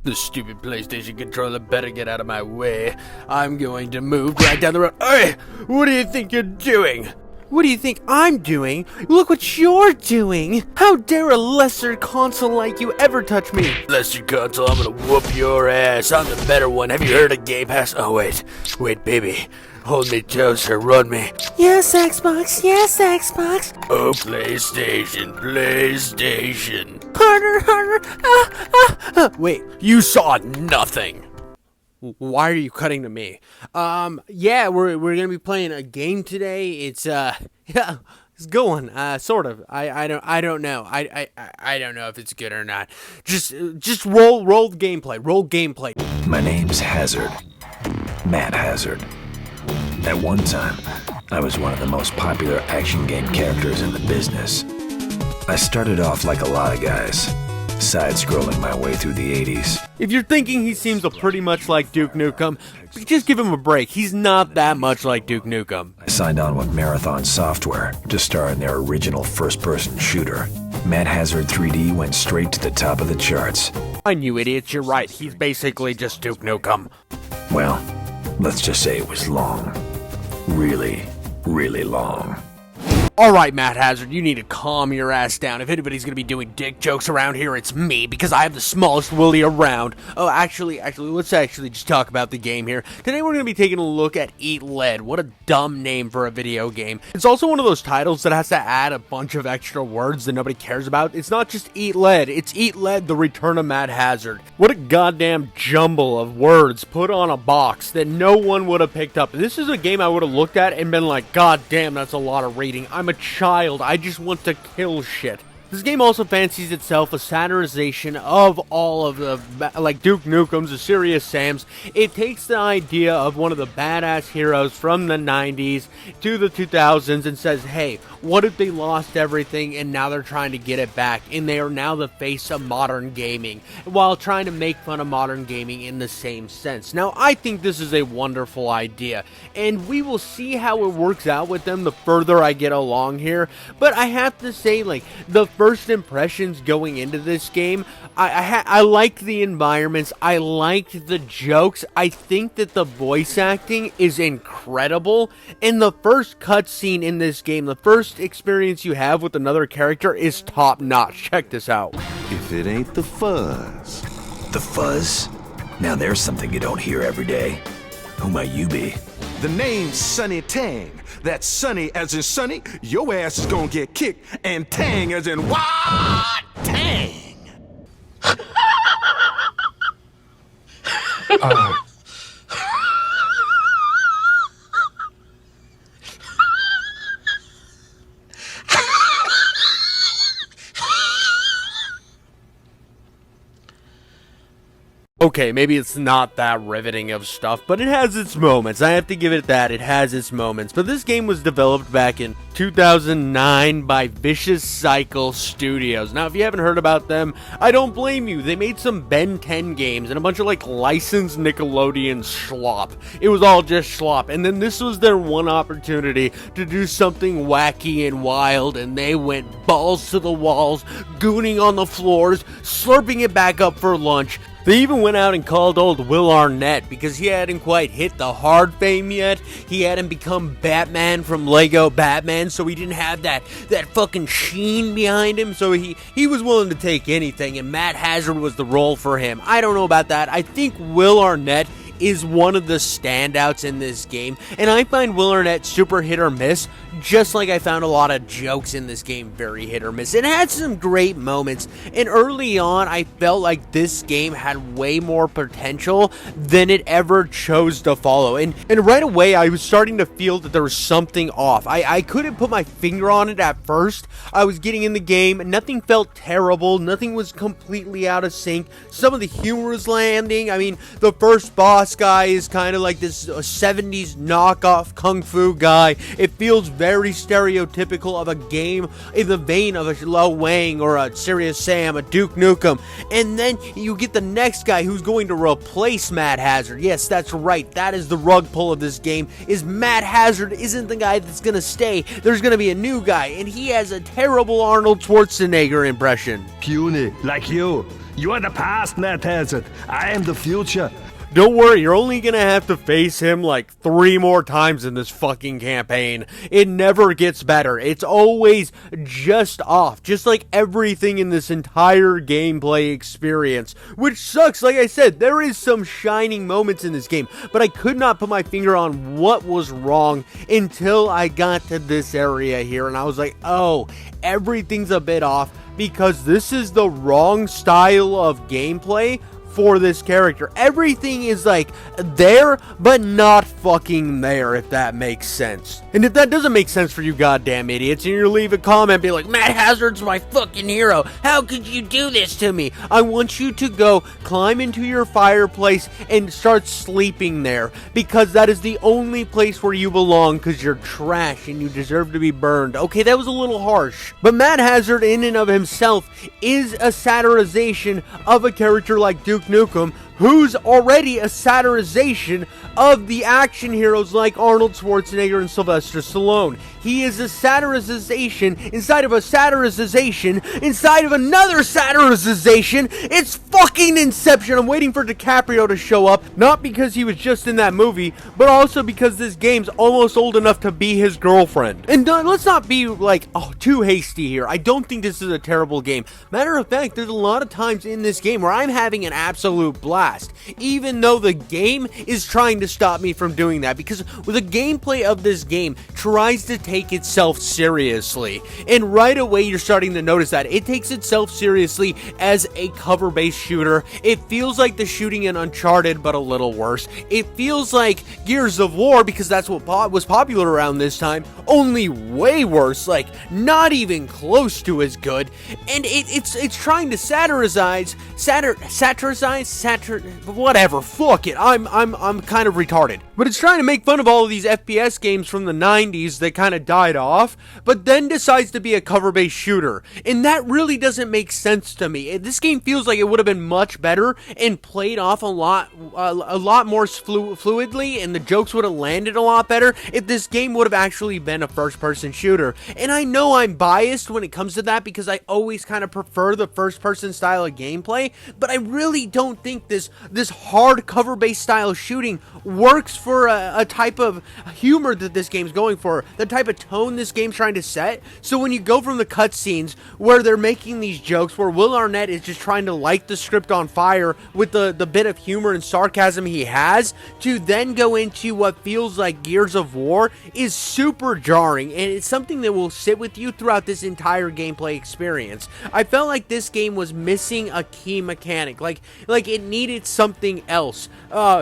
The stupid PlayStation controller better get out of my way. I'm going to move right down the road. Hey, what do you think you're doing? What do you think I'm doing? Look what you're doing! How dare a lesser console like you ever touch me? Lesser console, I'm gonna whoop your ass. I'm the better one. Have you heard of Game Pass? Oh, wait, baby. Hold me closer, run me. Yes, Xbox. Yes, Xbox. Oh, PlayStation. Harder. Wait, you saw nothing. Why are you cutting to me? Yeah, we're gonna be playing a game today. It's yeah, it's going. Sort of. I don't know. I don't know if it's good or not. Just roll the gameplay. Roll gameplay. My name's Hazard. Matt Hazard. At one time, I was one of the most popular action game characters in the business. I started off like a lot of guys, side-scrolling my way through the 80s. If you're thinking he seems pretty much like Duke Nukem, just give him a break. He's not that much like Duke Nukem. I signed on with Marathon Software to star in their original first-person shooter. Matt Hazard 3D went straight to the top of the charts. I knew, idiots, you're right. He's basically just Duke Nukem. Well, let's just say it was long. Really, really long. Alright, Matt Hazard, you need to calm your ass down. If anybody's gonna be doing dick jokes around here, it's me, because I have the smallest willy around. Oh, actually, let's just talk about the game here. Today we're gonna be taking a look at Eat Lead. What a dumb name for a video game. It's also one of those titles that has to add a bunch of extra words that nobody cares about. It's not just Eat Lead, it's Eat Lead, The Return of Matt Hazard. What a goddamn jumble of words put on a box that no one would have picked up. This is a game I would have looked at and been like, god damn, that's a lot of reading. I'm a child. I just want to kill shit. This game also fancies itself a satirization of all of the, like Duke Nukem's, the Serious Sam's. It takes the idea of one of the badass heroes from the 90s to the 2000s and says, hey, what if they lost everything and now they're trying to get it back and they are now the face of modern gaming while trying to make fun of modern gaming in the same sense. Now, I think this is a wonderful idea and we will see how it works out with them the further I get along here, but I have to say, like, the first impressions going into this game, I liked the environments, I liked the jokes, I think that the voice acting is incredible, and the first cutscene in this game, the first experience you have with another character is top notch. Check this out. If it ain't the fuzz. The fuzz? Now there's something you don't hear every day. Who might you be? The name's Sonny Tang. That's Sonny as in Sonny, your ass is gonna get kicked, and Tang as in what? Tang! Okay, maybe it's not that riveting of stuff, but it has its moments. I have to give it that. It has its moments. But this game was developed back in 2009 by Vicious Cycle Studios. Now, if you haven't heard about them, I don't blame you. They made some Ben 10 games and a bunch of, like, licensed Nickelodeon schlop. It was all just schlop. And then this was their one opportunity to do something wacky and wild, and they went balls to the walls, gooning on the floors, slurping it back up for lunch. They even went out and called old Will Arnett because he hadn't quite hit the hard fame yet. He hadn't become Batman from Lego Batman, so he didn't have that fucking sheen behind him. So he was willing to take anything, and Matt Hazard was the role for him. I don't know about that. I think Will Arnett is one of the standouts in this game, and I find Will Arnett super hit or miss, just like I found a lot of jokes in this game very hit or miss. It had some great moments, and early on I felt like this game had way more potential than it ever chose to follow, and right away I was starting to feel that there was something off. I couldn't put my finger on it at first. I was getting in the game, nothing felt terrible, nothing was completely out of sync, some of the humor was landing. I mean, the first boss guy is kind of like this 70s knockoff kung fu guy. It feels very stereotypical of a game in the vein of a Lo Wang or a Serious Sam, a Duke Nukem. And then you get the next guy who's going to replace Matt Hazard. Yes, that's right. That is the rug pull of this game, is Matt Hazard isn't the guy that's going to stay. There's going to be a new guy, and he has a terrible Arnold Schwarzenegger impression. Puny, like you. You are the past, Matt Hazard. I am the future. Don't worry, you're only gonna have to face him like 3 more times in this fucking campaign. It never gets better. It's always just off, just like everything in this entire gameplay experience, which sucks. Like I said, there is some shining moments in this game, but I could not put my finger on what was wrong until I got to this area here, and I was like, oh, everything's a bit off because this is the wrong style of gameplay for this character. Everything is like there, but not fucking there, if that makes sense. And if that doesn't make sense for you goddamn idiots, and you leave a comment, be like, Matt Hazard's my fucking hero. How could you do this to me? I want you to go climb into your fireplace and start sleeping there, because that is the only place where you belong, because you're trash and you deserve to be burned. Okay, that was a little harsh, but Matt Hazard in and of himself is a satirization of a character like Duke Nukem, who's already a satirization of the action heroes like Arnold Schwarzenegger and Sylvester Stallone. He is a satirization inside of a satirization inside of another satirization. It's fucking Inception. I'm waiting for DiCaprio to show up, not because he was just in that movie, but also because this game's almost old enough to be his girlfriend. And let's not be like, too hasty here. I don't think this is a terrible game. Matter of fact, there's a lot of times in this game where I'm having an absolute blast, even though the game is trying to stop me from doing that, because the gameplay of this game tries to take itself seriously, and right away you're starting to notice that it takes itself seriously as a cover-based shooter. It feels like the shooting in Uncharted, but a little worse. It feels like Gears of War, because that's what was popular around this time, only way worse, like not even close to as good. And it's trying to satirize, whatever, fuck it, I'm kind of retarded. But it's trying to make fun of all of these FPS games from the 90s that kind of died off, but then decides to be a cover-based shooter. And that really doesn't make sense to me. This game feels like it would have been much better and played off a lot more fluidly, and the jokes would have landed a lot better if this game would have actually been a first-person shooter. And I know I'm biased when it comes to that, because I always kind of prefer the first-person style of gameplay, but I really don't think this hard cover-based style shooting works for a type of humor that this game's going for, the type of tone this game's trying to set. So when you go from the cutscenes where they're making these jokes, where Will Arnett is just trying to light the script on fire with the bit of humor and sarcasm he has, to then go into what feels like Gears of War, is super jarring, and it's something that will sit with you throughout this entire gameplay experience. I felt like this game was missing a key mechanic, like it needed something else.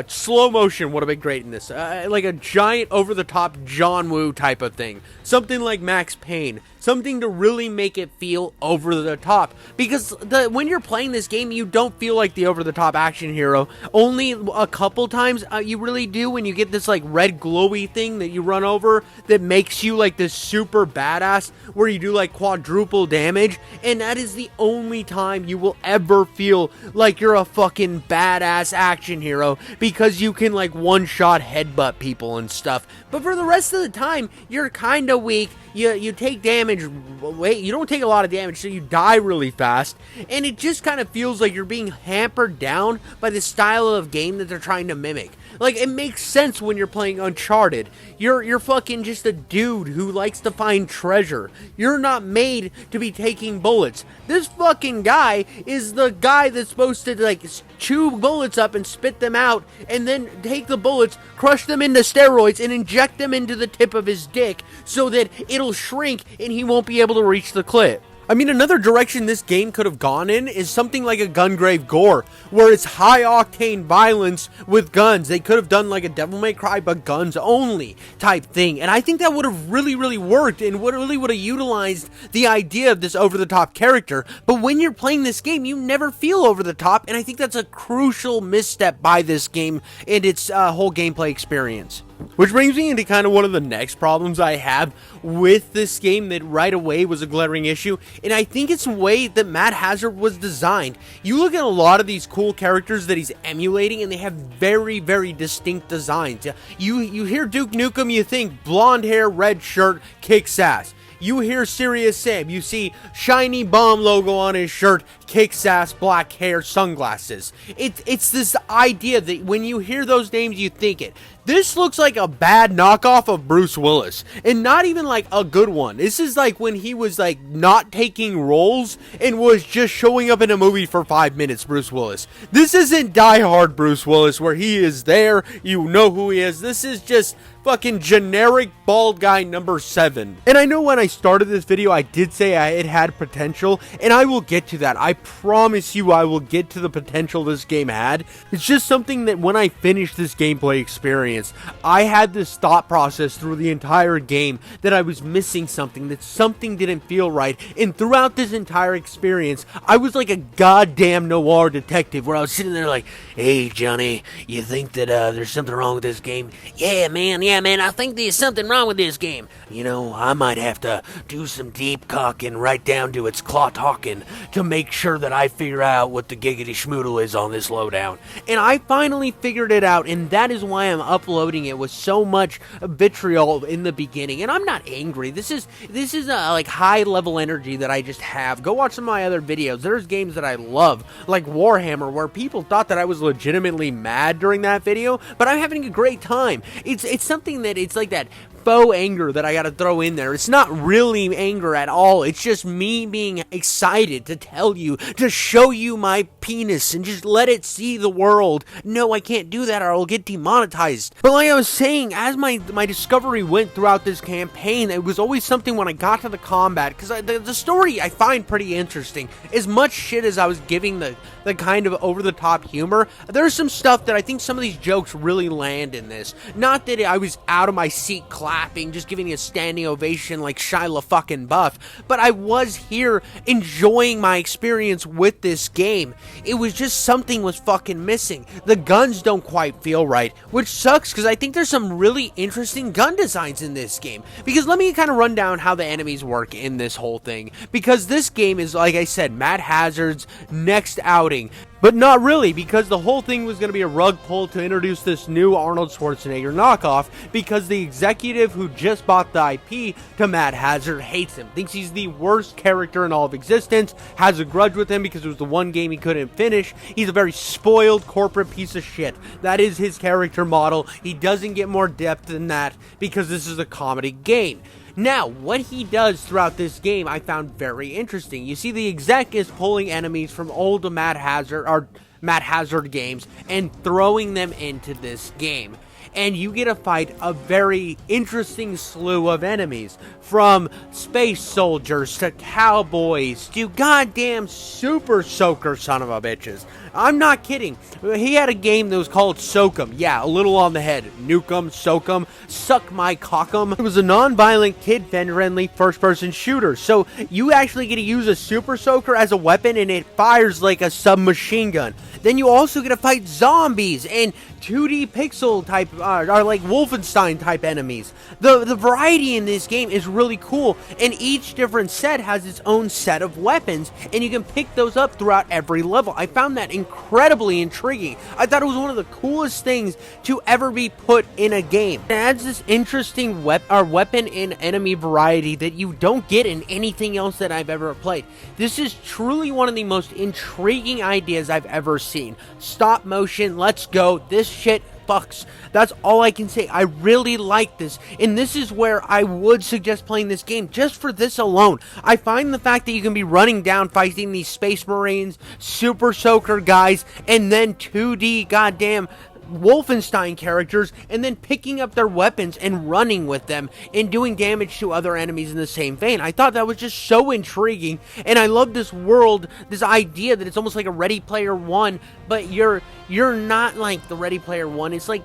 Slow motion would have been great in this, like a giant over-the-top John Woo type of thing, something like Max Payne, something to really make it feel over the top, because when you're playing this game, you don't feel like the over the top action hero. Only a couple times you really do, when you get this like red glowy thing that you run over that makes you like this super badass, where you do like quadruple damage, and that is the only time you will ever feel like you're a fucking badass action hero, because you can like one-shot headbutt people and stuff. But for the rest of the time, you're kind of weak. You take damage, you don't take a lot of damage, so you die really fast, and it just kind of feels like you're being hampered down by the style of game that they're trying to mimic. Like, it makes sense when you're playing Uncharted. You're fucking just a dude who likes to find treasure. You're not made to be taking bullets. This fucking guy is the guy that's supposed to, like, chew bullets up and spit them out, and then take the bullets, crush them into steroids, and inject them into the tip of his dick so that it'll shrink and he won't be able to reach the clip. I mean, another direction this game could have gone in is something like a Gungrave Gore, where it's high-octane violence with guns. They could have done like a Devil May Cry but guns only type thing, and I think that would have really worked, and would have utilized the idea of this over-the-top character. But when you're playing this game, you never feel over-the-top, and I think that's a crucial misstep by this game and its whole gameplay experience. Which brings me into kind of one of the next problems I have with this game that right away was a glaring issue, and I think it's the way that Matt Hazard was designed. You look at a lot of these cool characters that he's emulating, and they have very distinct designs. You hear Duke Nukem, you think blonde hair, red shirt, kicks ass. you hear Serious Sam, you see shiny bomb logo on his shirt, kicks ass, black hair, sunglasses. It's this idea that when you hear those names, you think it. This looks like a bad knockoff of Bruce Willis, and not even like a good one. This is like when he was like not taking roles and was just showing up in a movie for 5 minutes, Bruce Willis. This isn't Die Hard Bruce Willis where he is there, you know who he is. This is just fucking generic bald guy number 7. And I know when I started this video, I did say it had potential, and I will get to that. I promise you I will get to the potential this game had. It's just something that when I finished this gameplay experience, I had this thought process through the entire game that I was missing something, that something didn't feel right. And throughout this entire experience, I was like a goddamn noir detective where I was sitting there like, hey Johnny, you think that there's something wrong with this game? Yeah man, I think there's something wrong with this game. You know, I might have to do some deep cocking right down to its claw talking to make sure that I figure out what the giggity schmoodle is on this lowdown. And I finally figured it out, and that is why I'm uploading it with so much vitriol in the beginning. And I'm not angry. This is like high level energy that I just have. Go watch some of my other videos. There's games that I love, like Warhammer, where people thought that I was legitimately mad during that video, but I'm having a great time. It's something that it's like that faux anger that I gotta throw in there. It's not really anger at all. It's just me being excited to tell you, to show you my penis and just let it see the world. No, I can't do that or I'll get demonetized. But like I was saying, as my discovery went throughout this campaign, it was always something when I got to the combat, because the story I find pretty interesting. As much shit as I was giving the kind of over-the-top humor, there's some stuff that I think some of these jokes really land in this. Not that I was out of my seat clapping, just giving a standing ovation like Shia fucking Buff, but I was here enjoying my experience with this game. It was just something was fucking missing. The guns don't quite feel right, which sucks because I think there's some really interesting gun designs in this game. Because let me kind of run down how the enemies work in this whole thing. Because this game is, like I said, Matt Hazard's next outing. But not really, because the whole thing was going to be a rug pull to introduce this new Arnold Schwarzenegger knockoff, because the executive who just bought the IP to Matt Hazard hates him, thinks he's the worst character in all of existence, has a grudge with him because it was the one game he couldn't finish. He's a very spoiled corporate piece of shit. That is his character model. He doesn't get more depth than that because this is a comedy game. Now, what he does throughout this game I found very interesting. You see, the exec is pulling enemies from old Matt Hazard games and throwing them into this game. And you get to fight a very interesting slew of enemies, from space soldiers to cowboys to goddamn super soaker son of a bitches. I'm not kidding. He had a game that was called Soak'em. Yeah, a little on the head. Nukem, Soak'em, Suck My Cock'em. It was a non-violent, kid-friendly first-person shooter. So you actually get to use a super soaker as a weapon, and it fires like a submachine gun. Then you also get to fight zombies and 2D pixel type, or like Wolfenstein type enemies. The variety in this game is really cool, and each different set has its own set of weapons, and you can pick those up throughout every level. I found that incredibly intriguing. I thought it was one of the coolest things to ever be put in a game. It adds this interesting weapon and enemy variety that you don't get in anything else that I've ever played. This is truly one of the most intriguing ideas I've ever seen. Stop motion, let's go. This shit fucks. That's all I can say. I really like this, and this is where I would suggest playing this game just for this alone. I find the fact that you can be running down fighting these space marines, super soaker guys, and then 2D goddamn Wolfenstein characters, and then picking up their weapons and running with them and doing damage to other enemies in the same vein. I thought that was just so intriguing, and I love this world, this idea that it's almost like a Ready Player One, but you're not like the Ready Player One. It's like,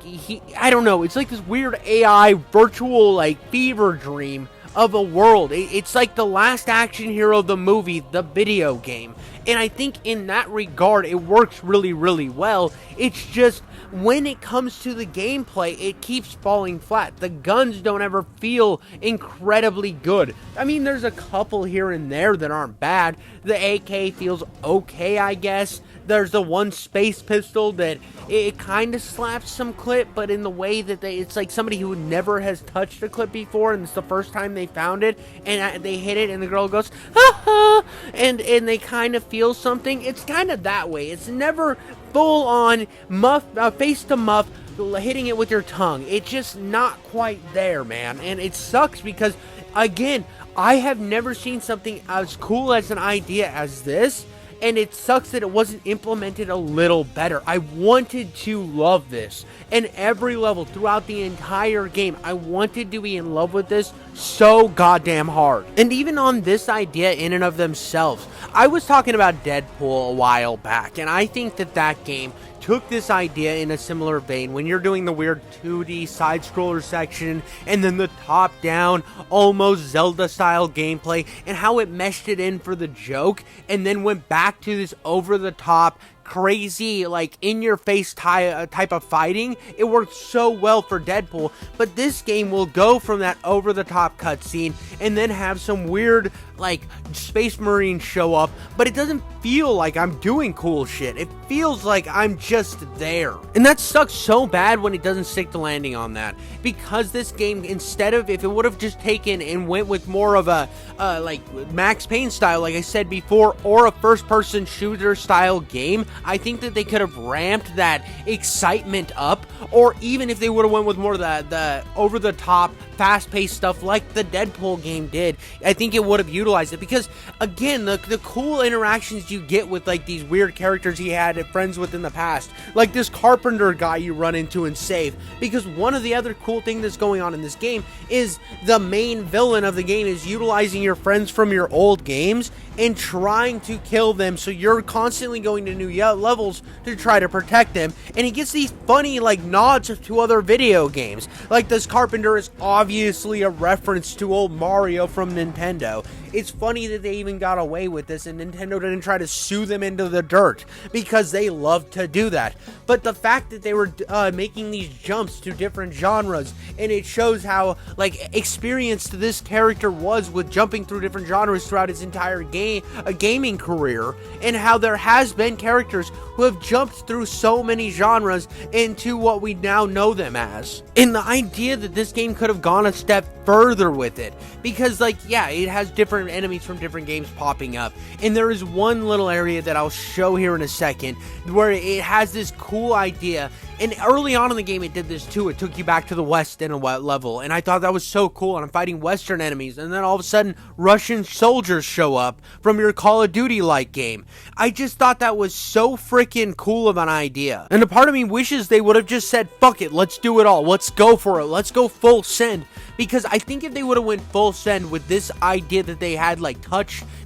I don't know, it's like this weird AI virtual like fever dream of a world. It's like the last action hero of the movie, the video game. And I think in that regard, it works really, really well. It's just, when it comes to the gameplay, it keeps falling flat. The guns don't ever feel incredibly good. I mean, there's a couple here and there that aren't bad. The AK feels okay, I guess. There's the one space pistol that it kind of slaps some clip, but in the way that it's like somebody who never has touched a clip before, and it's the first time they found it, and they hit it, and the girl goes, ha ha, and they kind of feel something. It's kind of that way. It's never full on muff, face to muff, hitting it with your tongue. It's just not quite there, man, and it sucks because, again, I have never seen something as cool as an idea as this, and it sucks that it wasn't implemented a little better. I wanted to love this, and every level throughout the entire game, I wanted to be in love with this so goddamn hard. And even on this idea in and of themselves, I was talking about Deadpool a while back, and I think that game took this idea in a similar vein when you're doing the weird 2D side-scroller section and then the top-down, almost Zelda-style gameplay, and how it meshed it in for the joke, and then went back to this over-the-top, crazy, like, in-your-face type of fighting. It worked so well for Deadpool, but this game will go from that over-the-top cutscene and then have some weird, like, Space Marines show up, but it doesn't feel like I'm doing cool shit. It feels like I'm just there. And that sucks so bad when it doesn't stick the landing on that, because this game, instead of, if it would have just taken and went with more of a, like, Max Payne style, like I said before, or a first-person shooter style game, I think that they could have ramped that excitement up, or even if they would have went with more of the over-the-top, fast-paced stuff like the Deadpool game did, I think it would have utilized it, because, again, the cool interactions you get with, like, these weird characters he had friends with in the past, like this carpenter guy you run into and save, because one of the other cool things that's going on in this game is the main villain of the game is utilizing your friends from your old games and trying to kill them, so you're constantly going to new levels to try to protect them, and he gets these funny, like, nods to other video games, like this carpenter is obviously a reference to old Mario from Nintendo. It's funny that they even got away with this and Nintendo didn't try to sue them into the dirt, because they love to do that. But the fact that they were making these jumps to different genres, and it shows how, like, experienced this character was with jumping through different genres throughout his entire gaming career, and how there has been characters who have jumped through so many genres into what we now know them as. And the idea that this game could have gone a step further with it, because, like, yeah, it has different enemies from different games popping up, and there is one little area that I'll show here in a second where it has this cool idea, and early on in the game it did this too. It took you back to the west in a level, and I thought that was so cool, and I'm fighting western enemies, and then all of a sudden Russian soldiers show up from your Call of Duty like game. I just thought that was so freaking cool of an idea, and a part of me wishes they would have just said, fuck it, let's do it all, let's go for it, let's go full send, because I think if they would have went full send with this idea that they had, like,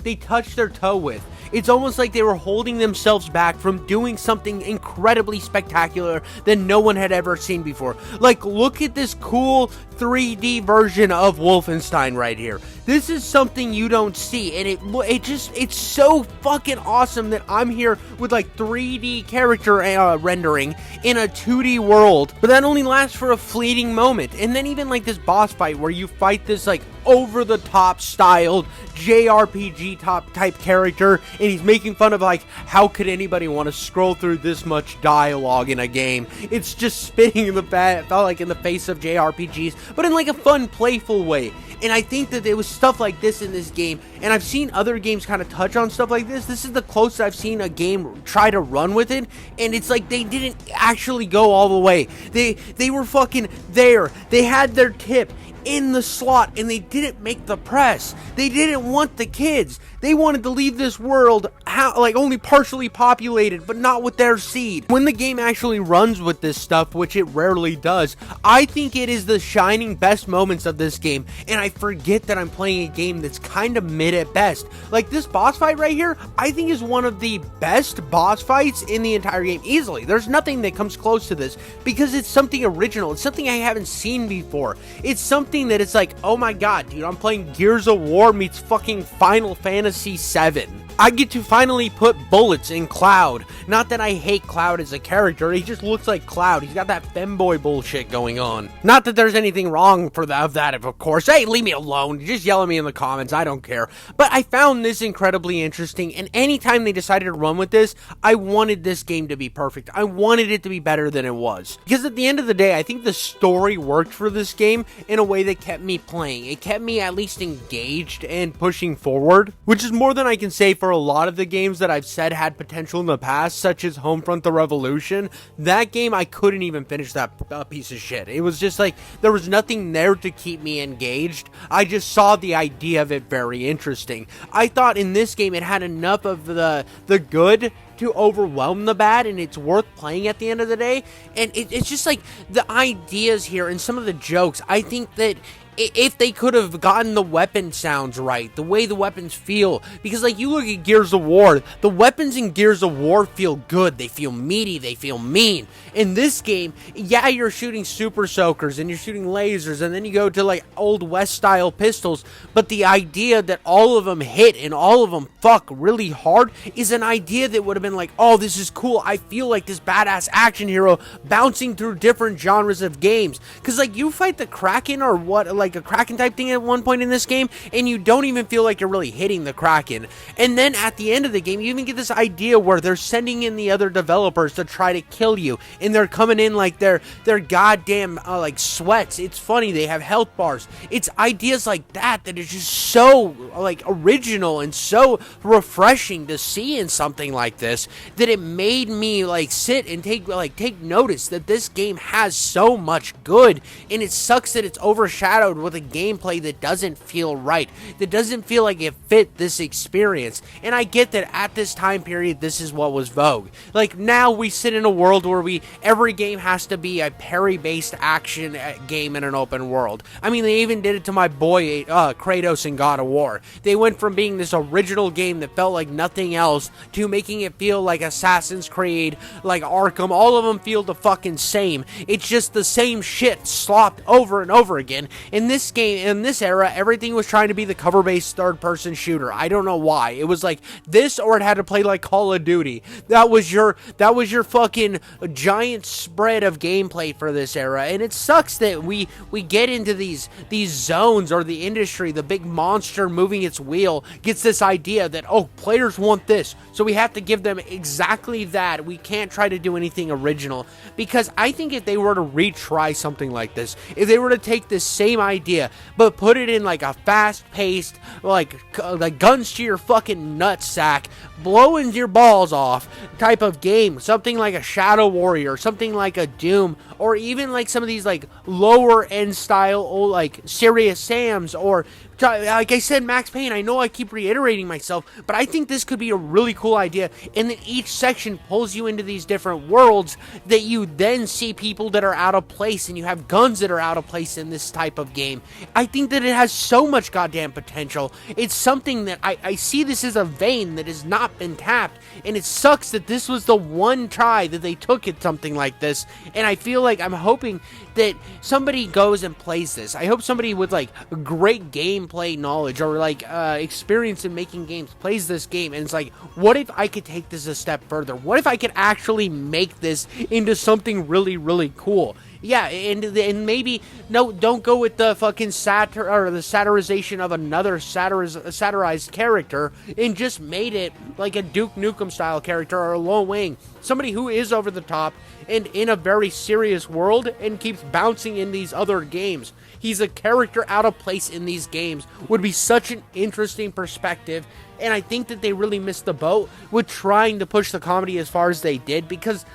they touched their toe with, it's almost like they were holding themselves back from doing something incredibly spectacular that no one had ever seen before. Like, look at this cool 3D version of Wolfenstein right here. This is something you don't see, and it's so fucking awesome that I'm here with, like, 3D character rendering in a 2D world, but that only lasts for a fleeting moment. And then even, like, this boss fight where you fight this, like, over-the-top styled JRPG type character, and he's making fun of, like, how could anybody want to scroll through this much dialogue in a game? It's just spitting in the face of JRPGs, but in, like, a fun, playful way. And I think that there was stuff like this in this game, and I've seen other games kind of touch on stuff like this. This is the closest I've seen a game try to run with it, and it's like they didn't actually go all the way. They were fucking there. They had their tip in the slot, and they didn't make the press. They didn't want the kids. They wanted to leave this world only partially populated, but not with their seed. When the game actually runs with this stuff, which it rarely does, I think it is the shining best moments of this game, and I forget that I'm playing a game that's kind of mid at best. Like, this boss fight right here, I think is one of the best boss fights in the entire game, easily. There's nothing that comes close to this, because it's something original. It's something I haven't seen before. It's something that it's like, oh my god, dude, I'm playing Gears of War meets fucking Final Fantasy VII. I get to finally put bullets in Cloud. Not that I hate Cloud as a character, he just looks like Cloud. He's got that femboy bullshit going on. Not that there's anything wrong of that, of course. Hey, leave me alone. Just yell at me in the comments, I don't care. But I found this incredibly interesting, and anytime they decided to run with this, I wanted this game to be perfect. I wanted it to be better than it was. Because at the end of the day, I think the story worked for this game in a way that kept me playing. It kept me at least engaged and pushing forward, which is more than I can say for a lot of the games that I've said had potential in the past, such as Homefront: The Revolution. That game, I couldn't even finish that piece of shit. It was just like, there was nothing there to keep me engaged. I just saw the idea of it very interesting. I thought in this game it had enough of the good to overwhelm the bad, and it's worth playing at the end of the day. And it's just like the ideas here and some of the jokes. I think that if they could have gotten the weapon sounds right, the way the weapons feel, because like you look at Gears of War, the weapons in Gears of War feel good, they feel meaty, they feel mean. In this game, yeah, you're shooting super soakers and you're shooting lasers, and then you go to like old West style pistols, but the idea that all of them hit and all of them fuck really hard is an idea that would have been like, oh, this is cool, I feel like this badass action hero bouncing through different genres of games. Because like you fight the Kraken or what, like a Kraken type thing at one point in this game, and you don't even feel like you're really hitting the Kraken. And then at the end of the game, you even get this idea where they're sending in the other developers to try to kill you, and they're coming in like they're goddamn like sweats. It's funny, they have health bars. It's ideas like that that is just so like original and so refreshing to see in something like this, that it made me like sit and take notice that this game has so much good, and it sucks that it's overshadowed with a gameplay that doesn't feel right, that doesn't feel like it fit this experience. And I get that at this time period, this is what was vogue. Like now we sit in a world where every game has to be a parry-based action game in an open world. I mean, they even did it to my boy Kratos in God of War. They went from being this original game that felt like nothing else to making it feel like Assassin's Creed, like Arkham. All of them feel the fucking same. It's just the same shit slopped over and over again. In this game, in this era, everything was trying to be the cover-based third-person shooter. I don't know why. It was like this, or it had to play like Call of Duty. That was your fucking giant spread of gameplay for this era. And it sucks that we get into these zones, or the industry, the big monster moving its wheel gets this idea that, oh, players want this, so we have to give them exactly that. We can't try to do anything original. Because I think if they were to retry something like this, if they were to take this same idea but put it in like a fast-paced, like guns to your fucking nutsack, blowing your balls off type of game, something like a Shadow Warrior, something like a Doom, or even like some of these like lower end style, like Serious Sam's, or like I said, Max Payne. I know I keep reiterating myself, but I think this could be a really cool idea, and then each section pulls you into these different worlds that you then see people that are out of place, and you have guns that are out of place in this type of game. I think that it has so much goddamn potential. It's something that I see this as a vein that has not been tapped, and it sucks that this was the one try that they took at something like this, and I feel like I'm hoping that somebody goes and plays this. I hope somebody with like great gameplay knowledge or like experience in making games plays this game, and it's like, what if I could take this a step further? What if I could actually make this into something really, really cool? Yeah, and maybe don't go with the fucking satire or the satirization of another satirized character, and just made it like a Duke Nukem style character or a Lil Wayne, somebody who is over the top and in a very serious world and keeps bouncing in these other games. He's a character out of place in these games. Would be such an interesting perspective, and I think that they really missed the boat with trying to push the comedy as far as they did, because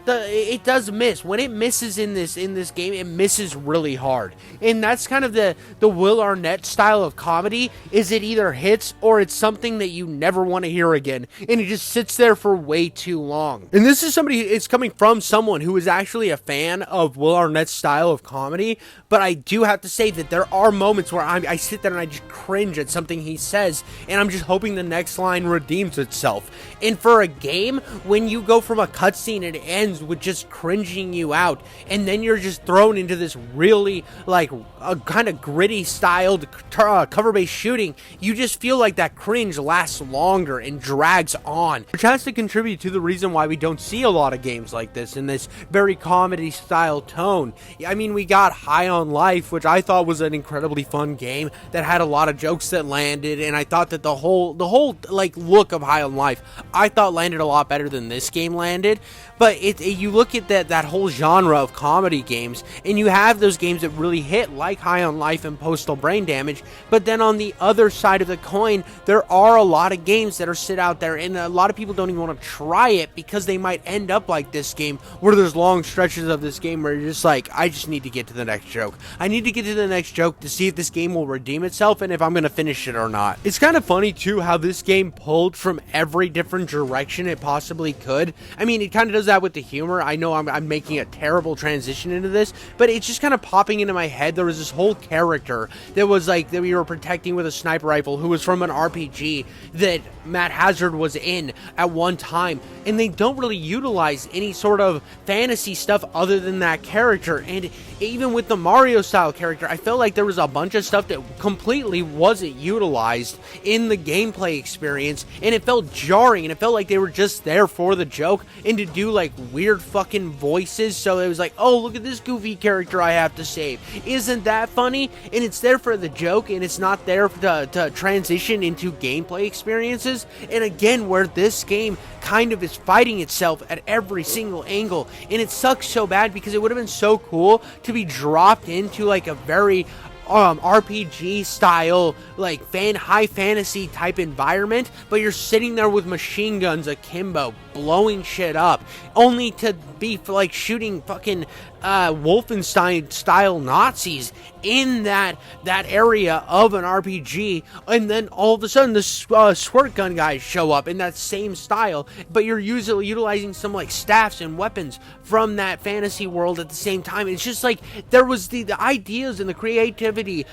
it does miss. When it misses in this game, it misses really hard. And that's kind of the Will Arnett style of comedy, is it either hits or it's something that you never want to hear again, and it just sits there for way too long. And this is it's coming from someone who is actually a fan of Will Arnett's style of comedy, but I do have to say that there are moments where I sit there and I just cringe at something he says, and I'm just hoping the next line redeems itself. And for a game, when you go from a cutscene and it ends games with just cringing you out, and then you're just thrown into this really, like, a kind of gritty styled cover-based shooting, you just feel like that cringe lasts longer and drags on, which has to contribute to the reason why we don't see a lot of games like this in this very comedy style tone. I mean, we got High on Life, which I thought was an incredibly fun game that had a lot of jokes that landed, and I thought that the whole like look of High on Life I thought landed a lot better than this game landed. But you look at that whole genre of comedy games, and you have those games that really hit, like High on Life and Postal Brain Damage, but then on the other side of the coin, there are a lot of games that are sit out there, and a lot of people don't even want to try it because they might end up like this game, where there's long stretches of this game where you're just like, I just need to get to the next joke. I need to get to the next joke to see if this game will redeem itself and if I'm going to finish it or not. It's kind of funny, too, how this game pulled from every different direction it possibly could. I mean, it kind of does that with the humor. I know I'm making a terrible transition into this, but it's just kind of popping into my head. There was this whole character that was like, that we were protecting with a sniper rifle, who was from an RPG that Matt Hazard was in at one time, and they don't really utilize any sort of fantasy stuff other than that character. And even with the Mario style character, I felt like there was a bunch of stuff that completely wasn't utilized in the gameplay experience, and it felt jarring, and it felt like they were just there for the joke and to do like weird fucking voices. So it was like, oh, look at this goofy character I have to save. Isn't that funny? And it's there for the joke, and it's not there to transition into gameplay experiences. And again, where this game kind of is fighting itself at every single angle, and it sucks so bad because it would have been so cool to be dropped into like a very RPG style, like high fantasy type environment, but you're sitting there with machine guns akimbo, blowing shit up, only to be like shooting fucking Wolfenstein style Nazis in that area of an RPG, and then all of a sudden the squirt gun guys show up in that same style, but you're utilizing some like staffs and weapons from that fantasy world at the same time. It's just like there was the ideas and the creativity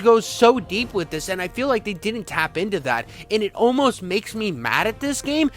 goes so deep with this, and I feel like they didn't tap into that, and it almost makes me mad at this game.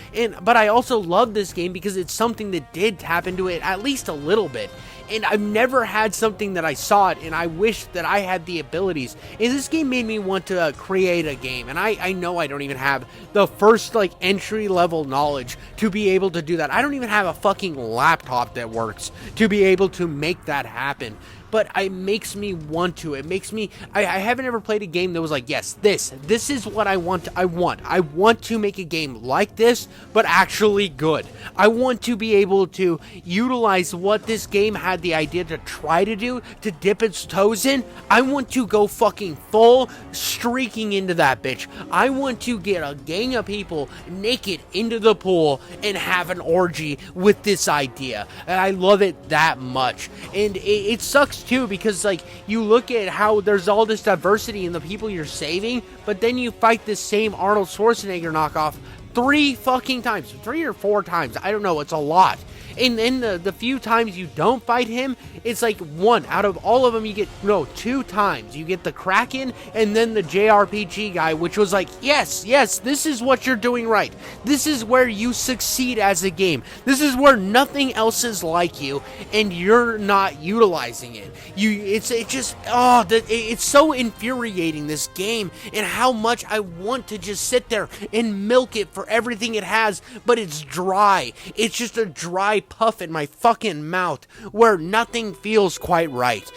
But I also love this game because it's something that did tap into it at least a little bit. And I've never had something that I saw it, and I wish that I had the abilities. And this game made me want to create a game, and I know I don't even have the first, like, entry-level knowledge to be able to do that. I don't even have a fucking laptop that works to be able to make that happen. But it makes me want to. It makes me... I haven't ever played a game that was like, yes, this is what I want. I want to make a game like this, but actually good. I want to be able to utilize what this game had the idea to try to do, to dip its toes in. I want to go fucking full streaking into that bitch. I want to get a gang of people naked into the pool and have an orgy with this idea. And I love it that much. And it sucks too, because like you look at how there's all this diversity in the people you're saving, but then you fight this same Arnold Schwarzenegger knockoff 3 fucking times, 3 or 4 times, I don't know, it's a lot. And then the few times you don't fight him, it's like 1 out of all of them. You get 2 times you get the Kraken and then the JRPG guy, which was like, yes, this is what you're doing right. This is where you succeed as a game. This is where nothing else is like you, and you're not utilizing it. It's so infuriating, this game, and how much I want to just sit there and milk it for everything it has, but it's dry. It's just a dry puff in my fucking mouth where nothing feels quite right.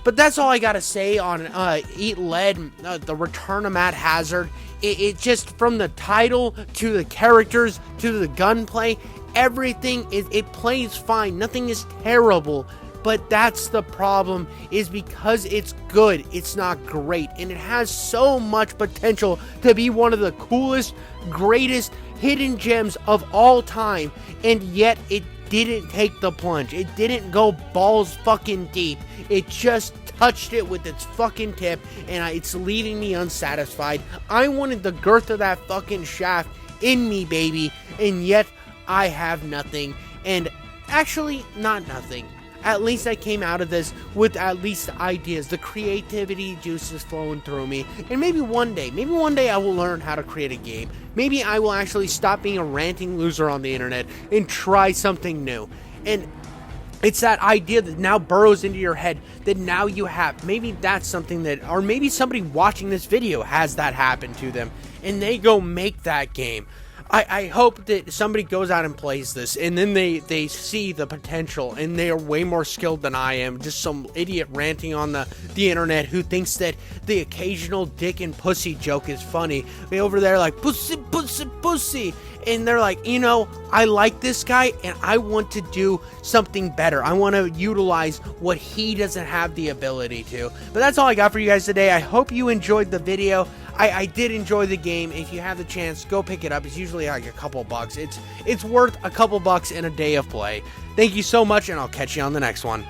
But that's all I gotta say on Eat Lead, the Return of Matt Hazard. It just, from the title to the characters to the gunplay, everything it plays fine. Nothing is terrible. But that's the problem, is because it's good, it's not great, and it has so much potential to be one of the coolest, greatest hidden gems of all time, and yet it didn't take the plunge. It didn't go balls fucking deep. It just touched it with its fucking tip, and it's leaving me unsatisfied. I wanted the girth of that fucking shaft in me, baby, and yet I have nothing. And actually, not nothing. At least I came out of this with at least ideas. The creativity juice is flowing through me. And maybe one day I will learn how to create a game. Maybe I will actually stop being a ranting loser on the internet and try something new. And it's that idea that now burrows into your head that now you have, maybe that's something that, or maybe somebody watching this video has that happen to them and they go make that game. I hope that somebody goes out and plays this and then they see the potential and they are way more skilled than I am. Just some idiot ranting on the internet who thinks that the occasional dick and pussy joke is funny. They over there like, pussy, pussy, pussy. And they're like, you know, I like this guy and I want to do something better. I want to utilize what he doesn't have the ability to. But that's all I got for you guys today. I hope you enjoyed the video. I did enjoy the game. If you have the chance, go pick it up. It's usually like a couple bucks. It's worth a couple bucks in a day of play. Thank you so much, and I'll catch you on the next one.